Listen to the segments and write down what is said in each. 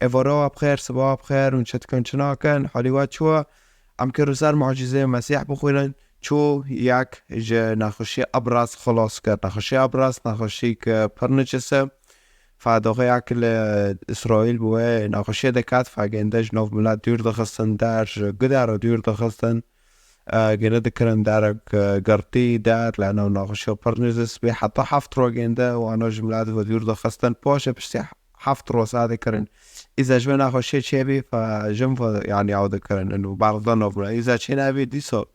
ایوارا بخیر صبح بخیر اون چت کن چنا کن حالی وات شو ام که روزار معجزه مسیح بخورن چو یک نخوشی ابراز خلاص کرد نخوشی ابراز نخوشی که پرنچسه فداغه اکل اسرائیل بوه نخوشی دکات فاگندش نوف ملاد دور دخستن در قدر دور دخستن گنده دکرن در قرطی در لانه نخوشی پرنچس بی حتی 7 رو گنده و آنها جملات و دور دخستن پاشه بشتی 7 رو ساده کرن إذا جمعنا خوشي شيبي فجنفة يعني عودة كرن إنه بعضنا وبنا إذا شينا بي ديسو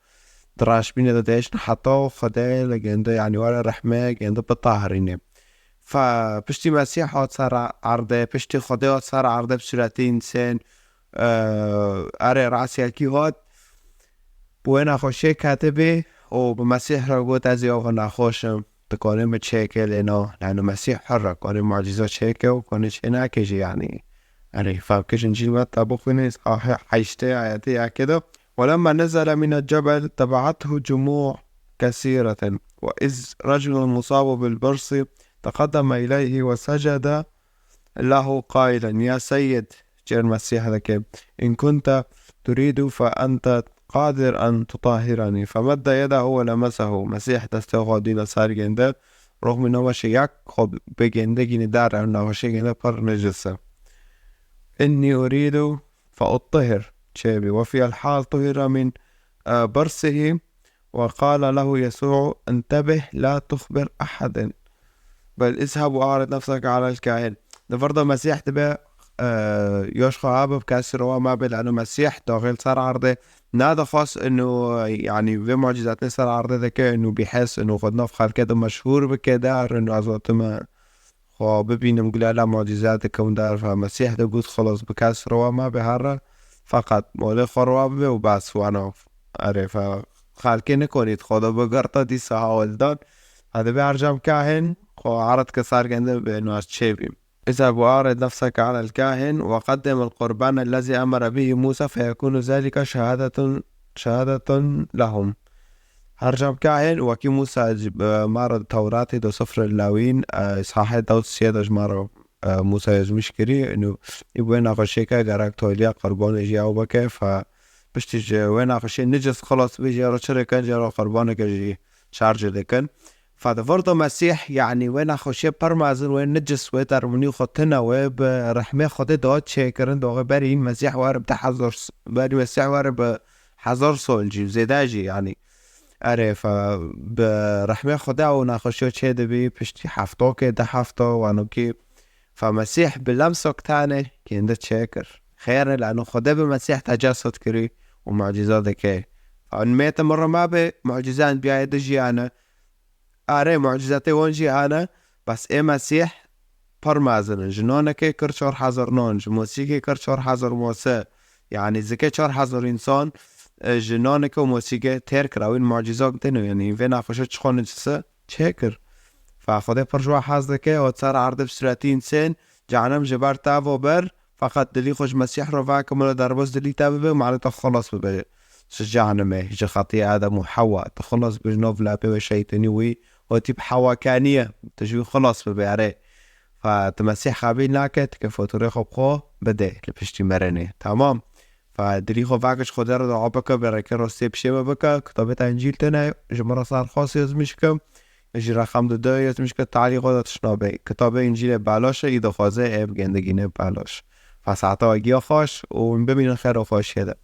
دراش بينا دا دايش نحطو خداي لجنده يعني ولا رحمة جنده بالطاهرين فبشتي مسيح هاد صار عرضه بشتي خداي هاد صار عرضه بسرعة إنسان أري رأسي الكي هاد بوينا خوشي كاتبي وبمسيح رغوت أزي أغنى خوشم تكوني متشاكل إنه لأنه مسيح حرة كوني معجزات شاكل وكوني شينا كيجي يعني فكش نجيل ما تابوخني حيشتي آياتي كده ولما نزل من الجبل تبعته جموع كثيرة وإذ رجل مصاب بالبرص تقدم إليه وسجد له قائلا يا سيد جاء المسيح لك إن كنت تريد فأنت قادر أن تطهرني فمد يده ولمسه مسيح تستغادين سار جنده رغم أنه شيء خب بجندگی ندار أنه شيء جنده پر نجسه إني أريد فأطهر شابي وفي الحال طهر من برصه وقال له يسوع انتبه لا تخبر أحد بل اذهب وأعرض نفسك على الكاهن ده فرضا مسيح تبا يشخى عابب كاسر وما لأنه مسيح داخل صار عرضه نادا خاص إنه يعني في معجزات صار عرضه ذاك إنه بيحس إنه قد نفخر كده مشهور بكده إنه عزوات ما ببینم گلالا معجزات کون در فمسیح ده گوت خلاص بکس روا ما بهره فقط مال خروا به و بس وانا عرفه خالکی نکنید خدا بگرتا دی سهاول داد هذا بيرجم كاهن وعرض كسار جنده بأنه أشيبهم إذا بعرض نفسك على الكاهن وقدم القربان الذي أمر به موسى فيكون ذلك شهادة لهم هرجم كاهن وكي موسى مارا توراتي دو سفر اللاوين إصحاح داود سيادة مارا موسى يزمشكري إنه يبوين أخشيكا غراك توليا قربان إجياو بكي فبشتي وين أخشي نجس خلاص بيجي رشركا جارو قربانك جي شارج لكن فدفرضو مسيح يعني وين أخشي برمازن وين نجس ويتر منيو خطنا ويب رحمي خطي داد شاكرن دوغي بارين مسيح وارب تحذر باري مسيح وارب حذر سولجي زيداجي يعني عرف برحمه خدا و نخوشی چه دبی پشتی هفته که ده هفته و انو که فمسیح بلمسک تانه که انده چکر خیره لانو خدا به مسیح تجسد کری و معجزات که فان میت مره ما به معجزات بیاید جیانه آره معجزات اون جیانه بس ای مسیح پرمازن جنانه که کر 4000 نانج موسیقی کر 4000 موسه يعني زكاة 4000 إنسان جنانك وموسيقى تركر أو المعجزات تنو يعني فين أخشت شخون جسا شكر فخذ برجوا حظ ذكاء وتصار عرض بسرعتين سن جعلهم جبار تابو بر فقط دلي خوش مسيح رفعك ولا دربوس دلي تابو معنا تخلص ببر شجعنا ما هي خطيئة آدم وحواء تخلص بجنوب لابي وشيطاني وي وتيب حواء كانية تجوي خلص ببره فتمسيح خابين ناكت كيف تريخو بخو بده لبشتي مرنه تمام فدري خو فاكش خدا رو دعا بکه برای که راستی بشه بکه کتابت انجیل تنه جمره صار خاص یزمیش کم اجی رقم دو یزمیش که تعلیقات تشنابه کتاب انجیل بالاشه ایده خوازه اب گندگینه بالاش فساعتا اگیا خوش و ببینن خیر و خوش هده